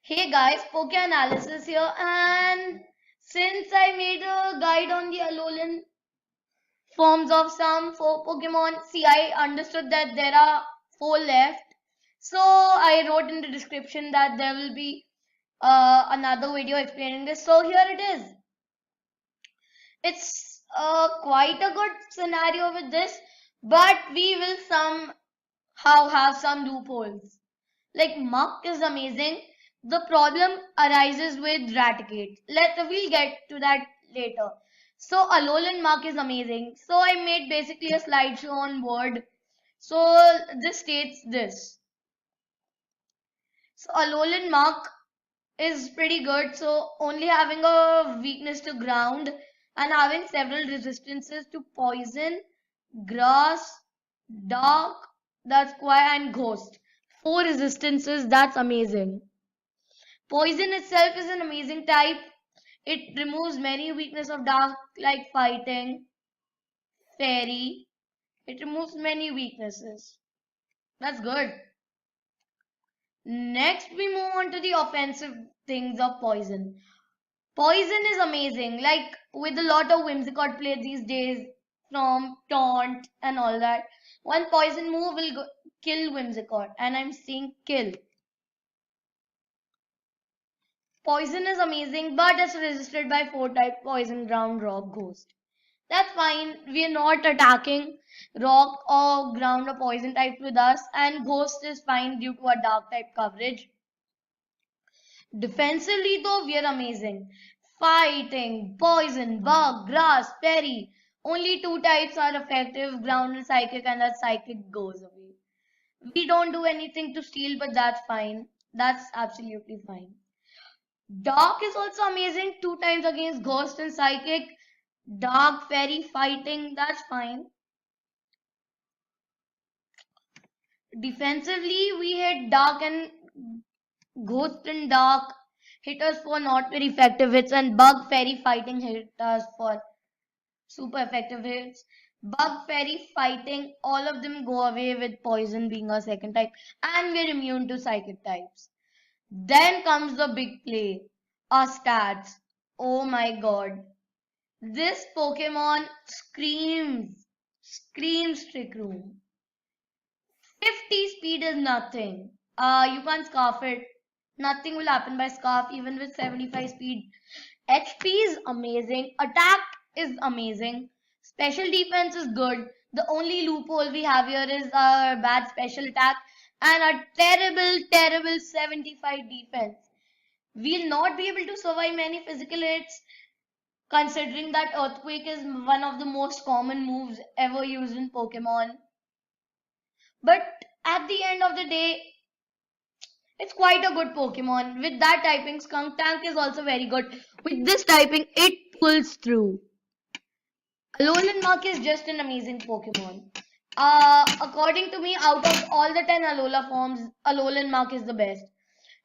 Hey guys, Poke Analysis here, and since I made a guide on the Alolan forms of some 4 Pokemon, see, I understood that there are 4 left. So I wrote in the description that there will be another video explaining this. So here it is. It's quite a good scenario with this, but we will somehow have some loopholes. Like Muk is amazing. The problem arises with Raticate. We'll get to that later. So Alolan Muk is amazing. So I made basically a slideshow on Word. So this states this. So Alolan Muk is pretty good. So only having a weakness to ground and having several resistances to poison, grass, dark, that's why, and ghost. 4 resistances, that's amazing. Poison itself is an amazing type. It removes many weaknesses of dark like fighting, fairy. It removes many weaknesses. That's good. Next we move on to the offensive things of poison. Poison is amazing, like with a lot of Whimsicott play these days from Taunt and all that. One poison move will kill Whimsicott, and I'm saying kill. Poison is amazing, but it's resisted by 4 type poison, ground, rock, ghost. That's fine. We are not attacking rock or ground or poison type with us, and ghost is fine due to our dark type coverage. Defensively though, we are amazing. Fighting, poison, bug, grass, fairy. Only 2 types are effective, ground and psychic, and that psychic goes away. We don't do anything to steal, but that's fine. That's absolutely fine. Dark is also amazing, 2 times against ghost and psychic. Dark, fairy, fighting, that's fine. Defensively, we hit dark and ghost and dark hit us for not very effective hits, and bug, fairy, fighting hit us for super effective hits. Bug, fairy, fighting, all of them go away with poison being our second type, and we're immune to psychic types. Then comes the big play, our stats. Oh my god. This Pokemon screams Trick Room. 50 speed is nothing. You can't scarf it. Nothing will happen by scarf even with 75 speed. HP is amazing. Attack is amazing. Special defense is good. The only loophole we have here is our bad special attack and a terrible 75 defense. We'll not be able to survive many physical hits considering that Earthquake is one of the most common moves ever used in Pokemon. But at the end of the day, it's quite a good Pokemon. With that typing, Skunk Tank is also very good. With this typing, it pulls through. Alolan Muk is just an amazing Pokemon. According to me, out of all the 10 Alola forms, Alolan Muk is the best.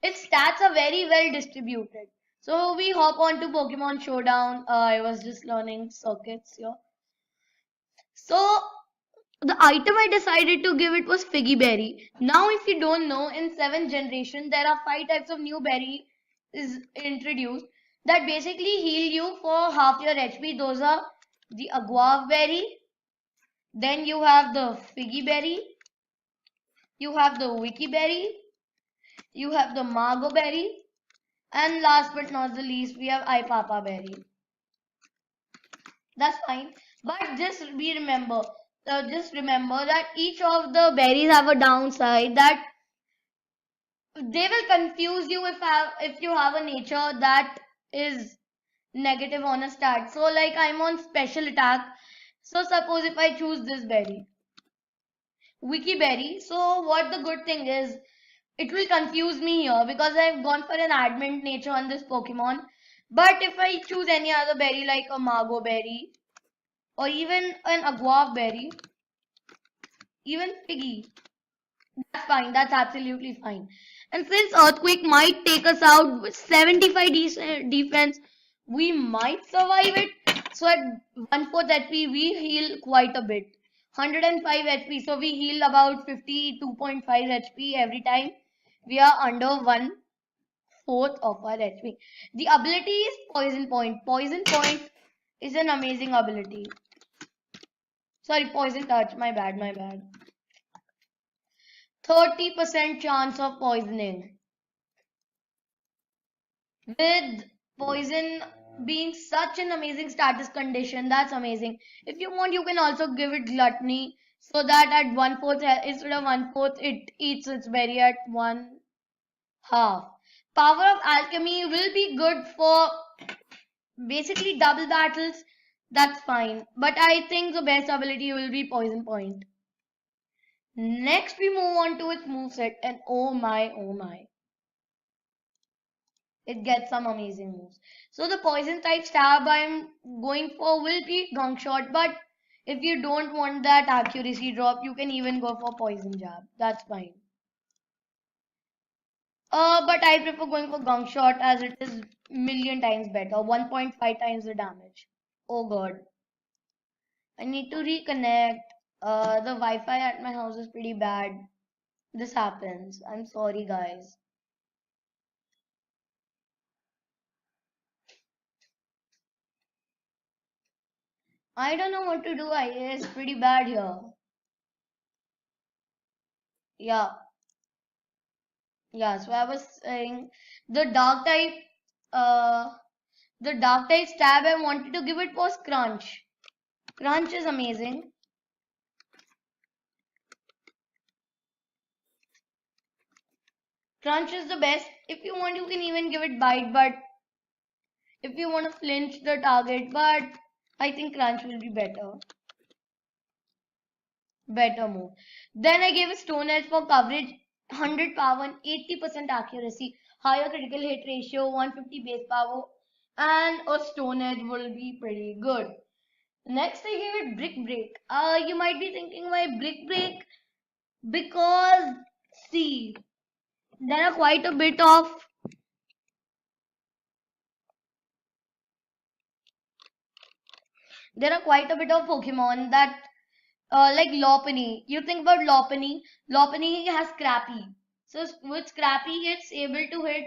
Its stats are very well distributed. So we hop on to Pokemon Showdown. I was just learning circuits here. So the item I decided to give it was Figgy Berry. Now if you don't know, in 7th generation there are 5 types of new berry is introduced that basically heal you for half your HP. Those are the Aguav Berry, then you have the Figgy Berry, you have the Wiki Berry, you have the Margo Berry, and last but not the least we have Ipapa Berry. That's fine, but just remember that each of the berries have a downside that they will confuse you if you have a nature that is negative on a stat. So like I'm on special attack. So suppose if I choose this berry, Wiki Berry. So what the good thing is, it will confuse me here because I've gone for an adamant nature on this Pokemon. But if I choose any other berry like a Margo Berry or even an Aguav Berry, even Figgy, that's fine. That's absolutely fine. And since Earthquake might take us out with 75 defense, we might survive it. So at 1/4 HP, we heal quite a bit. 105 HP. So we heal about 52.5 HP every time we are under 1/4 1/4 of our HP. The ability is Poison Point. Poison Point is an amazing ability. Sorry, Poison Touch. My bad, my bad. 30% chance of poisoning. With poison being such an amazing status condition, that's amazing. If you want, you can also give it gluttony so that at 1/4, instead of 1/4, it eats its berry at 1/2. Power of alchemy will be good for basically double battles. That's fine. But I think the best ability will be Poison Point. Next, we move on to its moveset, and oh my, oh my. It gets some amazing moves. So the poison type stab I'm going for will be gunk shot, but if you don't want that accuracy drop, you can even go for poison jab. That's fine. But I prefer going for gunk shot as it is million times better, 1.5 times the damage. Oh god. I need to reconnect. The Wi-Fi at my house is pretty bad. This happens. I'm sorry, guys. I don't know what to do. It's pretty bad here. Yeah. Yeah, so I was saying the dark type, uh, the dark type stab I wanted to give it was crunch. Crunch is amazing. Crunch is the best. If you want, you can even give it bite, but if you want to flinch the target, but I think crunch will be better. Better move. Then I gave a stone edge for coverage, 100 power and 80% accuracy, higher critical hit ratio, 150 base power, and a stone edge will be pretty good. Next, I gave it brick break. You might be thinking why brick break? Because see, there are quite a bit of Pokemon that like Lopunny. You think about Lopunny. Lopunny has Scrappy. So with Scrappy, it's able to hit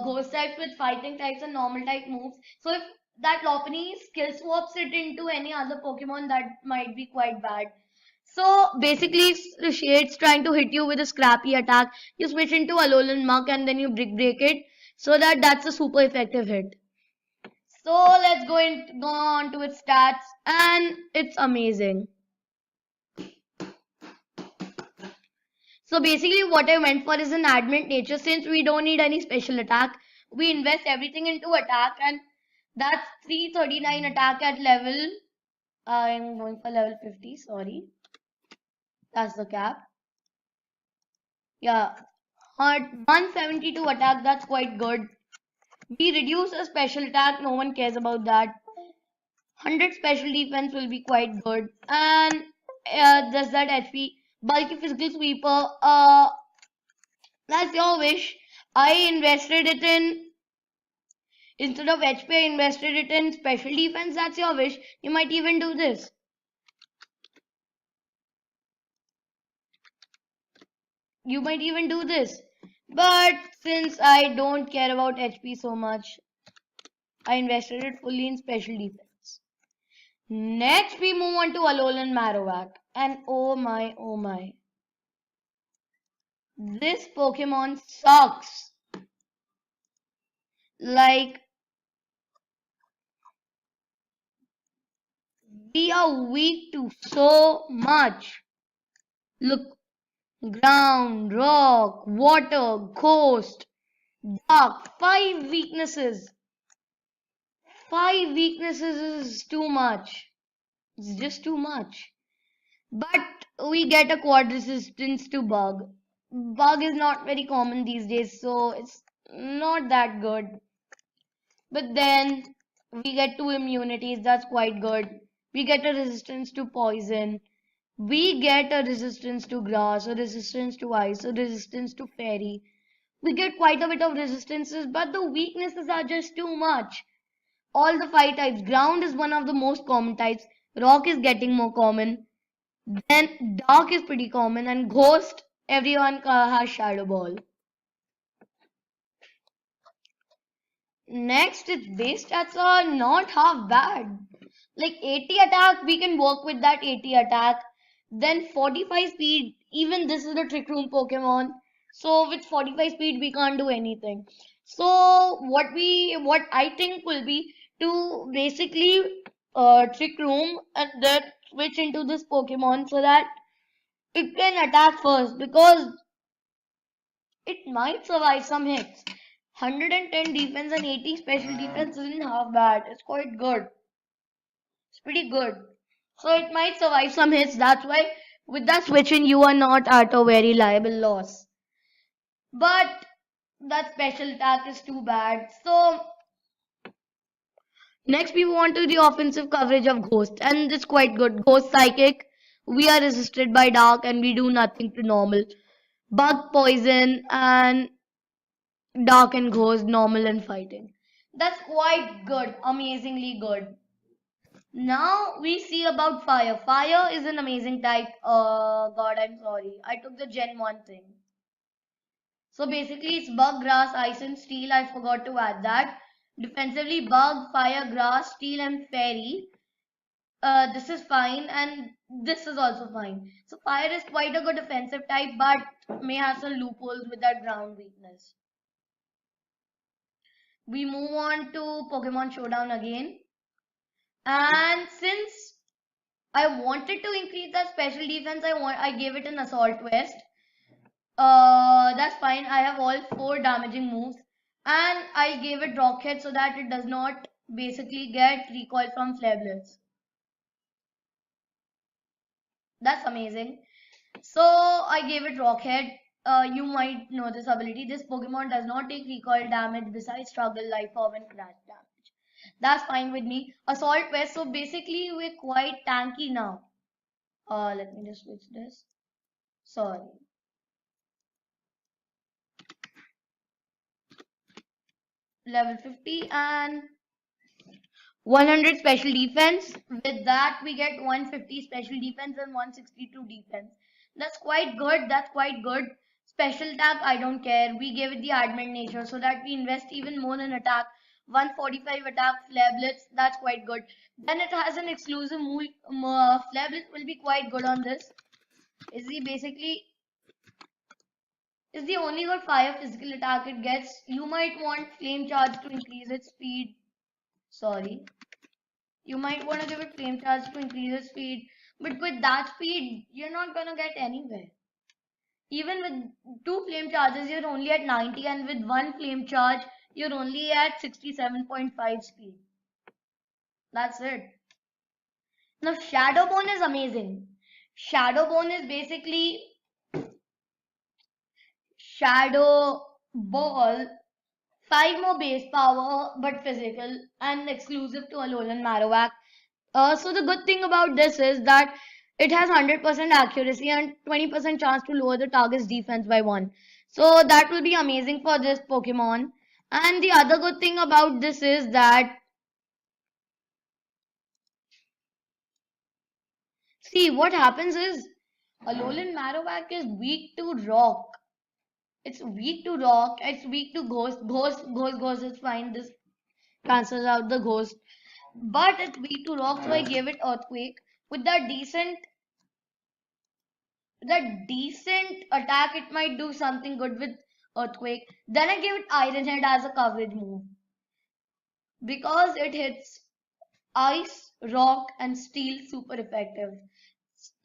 ghost types with fighting types and normal type moves. So if that Lopunny skill swaps it into any other Pokemon, that might be quite bad. So basically, if Shade's trying to hit you with a Scrappy attack, you switch into Alolan Muk and then you brick break it, so that's a super effective hit. So let's go on to its stats, and it's amazing. So basically what I went for is an adamant nature. Since we don't need any special attack, we invest everything into attack, and that's 339 attack at level. I'm going for level 50, sorry. That's the cap. Yeah, 172 attack, that's quite good. We reduce a special attack, no one cares about that. 100 special defense will be quite good. And does that HP. Bulky physical sweeper, that's your wish. I invested it in, instead of HP, I invested it in special defense. That's your wish. You might even do this. You might even do this. But since I don't care about HP so much, I invested it fully in special defense. Next, we move on to Alolan Marowak. And oh my, oh my. This Pokemon sucks. Like, we are weak to so much. Look, ground, rock, water, ghost, dark. 5 weaknesses. 5 weaknesses is too much. It's just too much. But we get a quad resistance to bug. Bug is not very common these days, so it's not that good. But then we get 2 immunities, that's quite good. We get a resistance to poison. We get a resistance to grass, a resistance to ice, a resistance to fairy. We get quite a bit of resistances, but the weaknesses are just too much. All the 5 types. Ground is one of the most common types. Rock is getting more common. Then dark is pretty common, and ghost, everyone has shadow ball. Next, its base stats are not half bad. Like 80 attack, we can work with that 80 attack. Then 45 speed, even this is a trick room Pokemon. So with 45 speed, we can't do anything. So what I think will be to basically trick room and then switch into this Pokemon so that it can attack first because it might survive some hits. 110 defense and 80 special defense isn't half bad. It's quite good. It's pretty good. So it might survive some hits. That's why with that switching you are not at a very liable loss. But that special attack is too bad. So next we move on to the offensive coverage of Ghost. And it's quite good. Ghost Psychic. We are resisted by Dark and we do nothing to normal. Bug Poison and Dark and Ghost, normal and fighting. That's quite good. Amazingly good. Now we see about fire. Fire is an amazing type. God, I'm sorry. I took the Gen 1 thing. So basically it's bug, grass, ice and steel. I forgot to add that. Defensively bug, fire, grass, steel and fairy. This is fine and this is also fine. So fire is quite a good defensive type but may have some loopholes with that ground weakness. We move on to Pokemon Showdown again. And since I wanted to increase the special defense, I gave it an Assault Vest. That's fine. I have all 4 damaging moves. And I gave it Rocket so that it does not basically get recoil from Flare Blitz. That's amazing. So I gave it Rocket. You might know this ability. This Pokemon does not take recoil damage besides struggle, life orb and crash damage. That's fine with me. Assault Vest. So basically we're quite tanky now. Let me just switch this. Sorry. Level 50 and 100 special defense. With that we get 150 special defense and 162 defense. That's quite good. That's quite good. Special attack, I don't care. We gave it the admin nature so that we invest even more in attack. 145 attack, Flare Blitz, that's quite good. Then it has an exclusive move. Flare Blitz will be quite good on this. Is he basically is the only good fire physical attack it gets. You might want flame charge to increase its speed. Sorry. You might want to give it flame charge to increase its speed. But with that speed, you're not gonna get anywhere. Even with 2 flame charges, you're only at 90, and with 1 flame charge, you're only at 67.5 speed. That's it. Now, Shadow Bone is amazing. Shadow Bone is basically Shadow Ball, 5 more base power, but physical, and exclusive to Alolan Marowak. So the good thing about this is that it has 100% accuracy and 20% chance to lower the target's defense by 1. So that will be amazing for this Pokemon. And the other good thing about this is that, see, what happens is Alolan Marowak is weak to rock. It's weak to rock. It's weak to ghost. Ghost is fine. This cancels out the ghost. But it's weak to rock, so I gave it earthquake. With that decent attack, it might do something good with earthquake. Then I gave it Iron Head as a coverage move because it hits ice, rock, and steel super effective.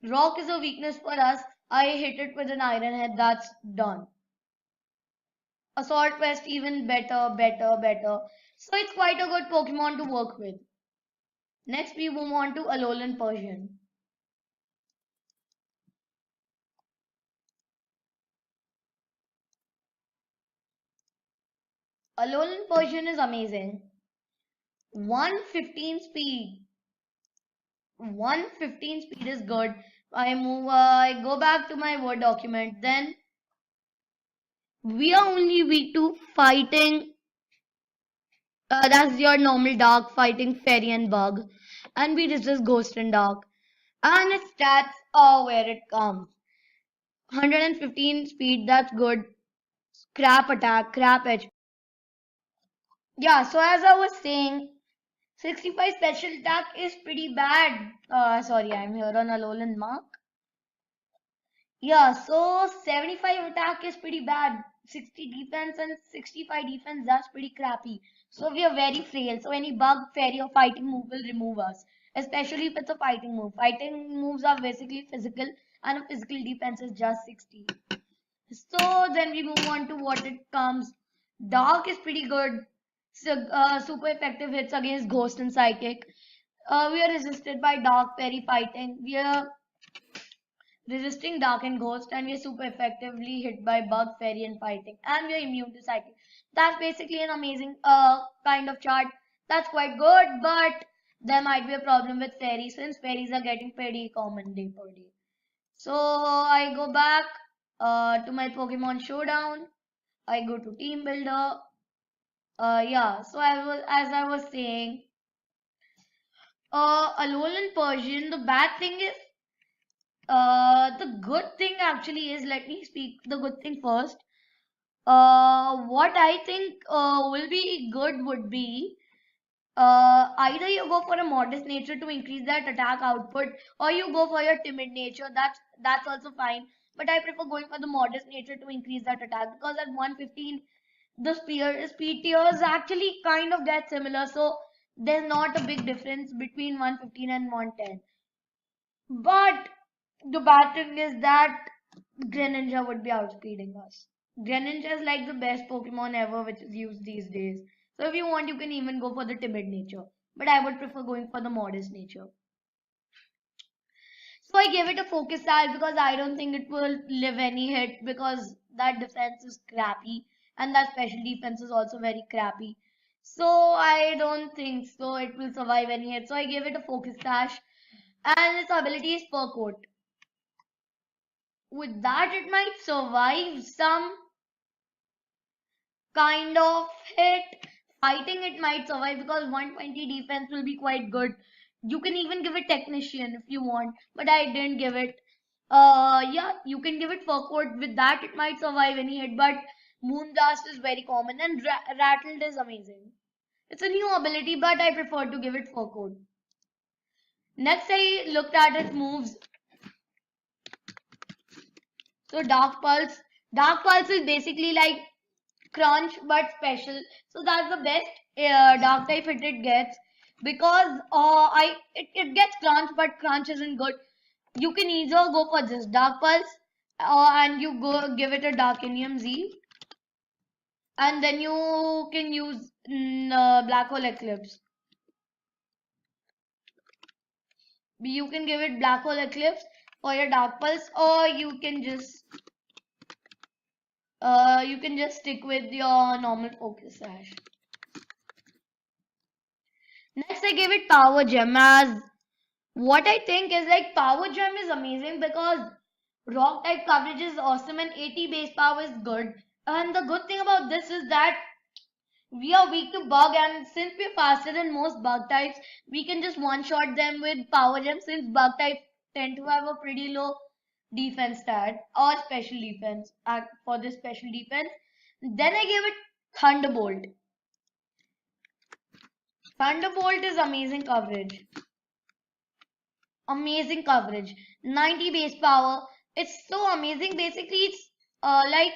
Rock is a weakness for us. I hit it with an Iron Head. That's done. Assault Vest even better. So it's quite a good Pokemon to work with. Next we move on to Alolan Persian. Alolan Persian is amazing. 115 speed. 115 speed is good. I go back to my Word document. Then we are only weak to fighting. That's your normal dark fighting fairy and bug. And we resist ghost and dark. And its stats are where it comes. 115 speed, that's good. Crap attack, crap HP. Yeah, so as I was saying, 65 special attack is pretty bad. Sorry, I'm here on Alolan Muk. Yeah, so 75 attack is pretty bad. 60 defense and 65 defense, that's pretty crappy. So we are very frail. So any bug, fairy, or fighting move will remove us. Especially if it's a fighting move. Fighting moves are basically physical, and a physical defense is just 60. So then we move on to what it comes. Dark is pretty good. So, super effective hits against Ghost and Psychic. We are resisted by Dark Fairy fighting. We are resisting Dark and Ghost, and we are super effectively hit by Bug, Fairy, and fighting. And we are immune to Psychic. That's basically an amazing kind of chart. That's quite good, but there might be a problem with Fairies since Fairies are getting pretty common day per day. So I go back to my Pokemon Showdown. I go to Team Builder. Yeah. So as I was saying, Alolan Persian. The bad thing is, the good thing actually is. Let me speak the good thing first. What I think will be good would be either you go for a modest nature to increase that attack output, or you go for your timid nature. That's also fine. But I prefer going for the modest nature to increase that attack because at 115 the speed tiers actually kind of get similar. So there's not a big difference between 115 and 110. But the bad thing is that Greninja would be outspeeding us. Greninja is like the best Pokemon ever which is used these days. So if you want, you can even go for the timid nature. But I would prefer going for the modest nature. So I gave it a focus style because I don't think it will live any hit because that defense is crappy and that special defense is also very crappy. So I don't think so it will survive any hit. So I gave it a focus dash and its ability is fur coat. With that, it might survive some kind of hit. Fighting, it might survive because 120 defense will be quite good. You can even give it technician if you want, but I didn't give it. Yeah, you can give it fur coat. With that, it might survive any hit, but Moonblast is very common and Rattled is amazing. It's a new ability, but I prefer to give it fur coat. Next, I looked at its moves. So Dark Pulse is basically like Crunch but special. So that's the best dark type hit it gets because it gets Crunch but Crunch isn't good. You can either go for just Dark Pulse and you go give it a Dark Darkinium Z, and then you can use Black Hole Eclipse. You can give it Black Hole Eclipse for your Dark Pulse, or you can just stick with your normal Focus Sash. Next, I gave it Power Gem as what I think is like Power Gem is amazing because rock type coverage is awesome and 80 base power is good. And the good thing about this is that we are weak to bug, and since we're faster than most bug types, we can just one shot them with Power Gem since bug types tend to have a pretty low defense stat or special defense for this special defense. Then I gave it Thunderbolt. Thunderbolt is amazing coverage. Amazing coverage. 90 base power. It's so amazing. Basically, it's like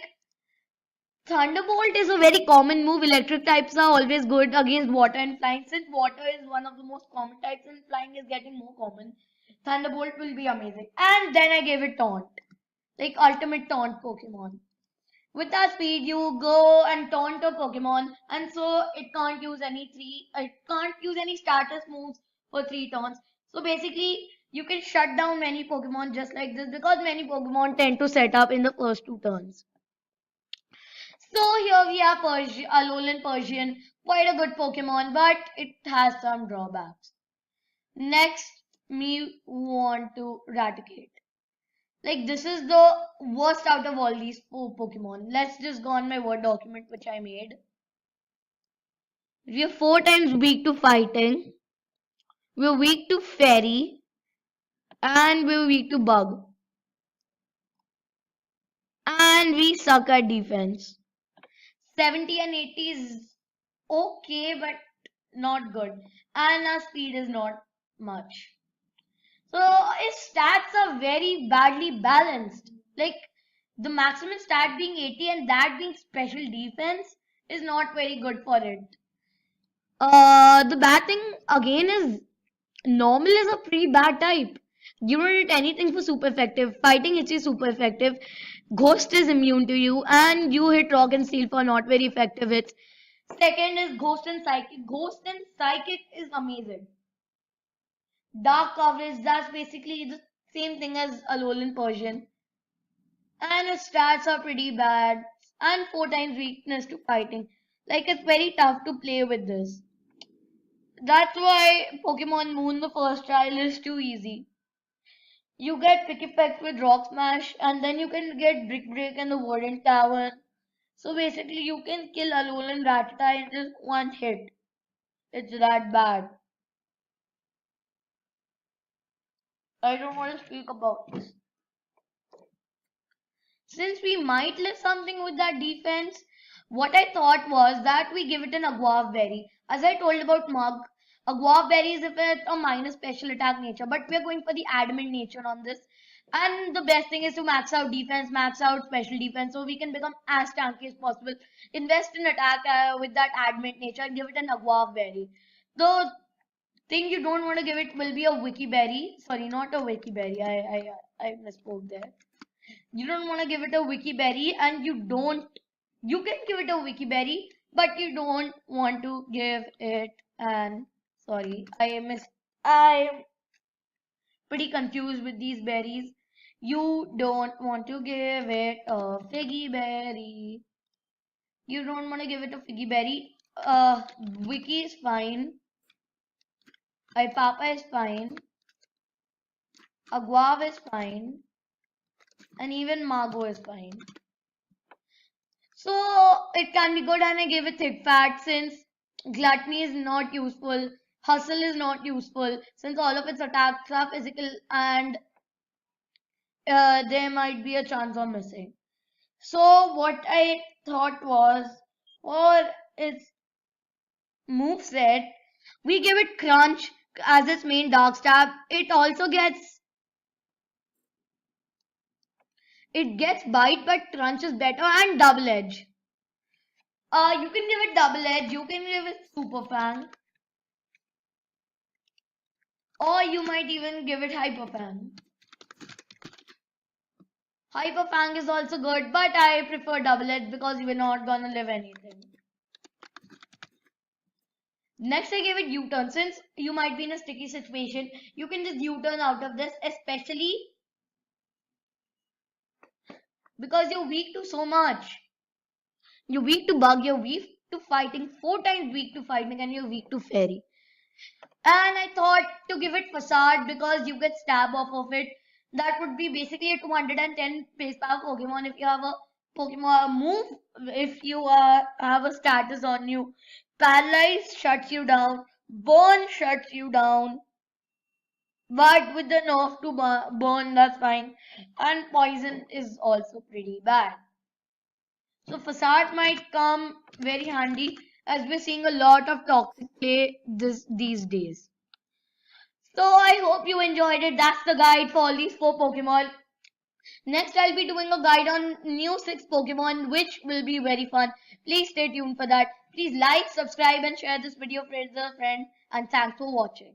Thunderbolt is a very common move. Electric types are always good against water and flying. Since water is one of the most common types and flying is getting more common, Thunderbolt will be amazing. And then I gave it Taunt. Like ultimate Taunt Pokemon. With that speed, you go and taunt a Pokemon, and so it can't use any status moves for 3 taunts. So basically, you can shut down many Pokemon just like this because many Pokemon tend to set up in the first 2 turns. So here we have Alolan Persian, quite a good Pokemon, but it has some drawbacks. Next, me want to Raticate. Like this is the worst out of all these Pokemon. Let's just go on my Word document which I made. We are 4 times weak to fighting. We're weak to fairy. And we're weak to bug. And we suck at defense. 70 and 80 is okay, but not good. And our speed is not much. So his stats are very badly balanced. Like the maximum stat being 80 and that being special defense is not very good for it. The bad thing again is normal is a pretty bad type. You don't need anything for super effective. Fighting hits you super effective. Ghost is immune to you, and you hit rock and steel for not very effective hits. Second is Ghost and Psychic. Ghost and Psychic is amazing. Dark coverage, that's basically the same thing as Alolan Persian. And his stats are pretty bad. And 4 times weakness to fighting. Like it's very tough to play with this. That's why Pokemon Moon, the first trial, is too easy. You get Pick Effect with Rock Smash, and then you can get Brick Break and the Warden Tavern. So basically, you can kill Alolan Raticate in just one hit. It's that bad. I don't want to speak about this. Since we might lift something with that defense, what I thought was that we give it an Aguav Berry. As I told about Mug, Aguav Berry is if it's a minus special attack nature, but we're going for the adamant nature on this. And the best thing is to max out defense, max out special defense, so we can become as tanky as possible. Invest in attack with that adamant nature and give it an Aguav Berry. The thing you don't want to give it will be a Wiki Berry. Sorry, not a Wiki Berry. I misspoke there. You don't want to give it a wiki berry, and you can give it a wiki berry, but you don't want to give it an sorry, I'm pretty confused with these berries. You don't want to give it a figgy berry. You don't want to give it a figgy berry. Wiki is fine. Papa is fine. Aguav is fine. And even Margot is fine. So it can be good, and I give it thick fat since gluttony is not useful, hustle is not useful, since all of its attacks are physical and there might be a chance of missing. So what I thought was for its moveset, we give it crunch as its main dark stab. It gets bite, but crunch is better, and double edge. You can give it double edge, you can give it super fang, or you might even give it hyper fang. Hyper fang is also good, but I prefer double edge because we're not gonna live anything. Next, I give it U-turn. Since you might be in a sticky situation, you can just U-turn out of this, especially because you're weak to so much. You're weak to bug, you're weak to fighting, 4 times weak to fighting, and you're weak to fairy. And I thought to give it facade because you get stab off of it. That would be basically a 210 base power Pokemon if you have a Pokemon move, if you have a status on you. Paralyze shuts you down, burn shuts you down, but with the nerf to burn, that's fine. And poison is also pretty bad. So facade might come very handy as we're seeing a lot of toxic play these days. So I hope you enjoyed it. That's the guide for all these 4 Pokemon. Next I'll be doing a guide on new 6 Pokemon, which will be very fun. Please stay tuned for that. Please like, subscribe and share this video with a friend, and thanks for watching.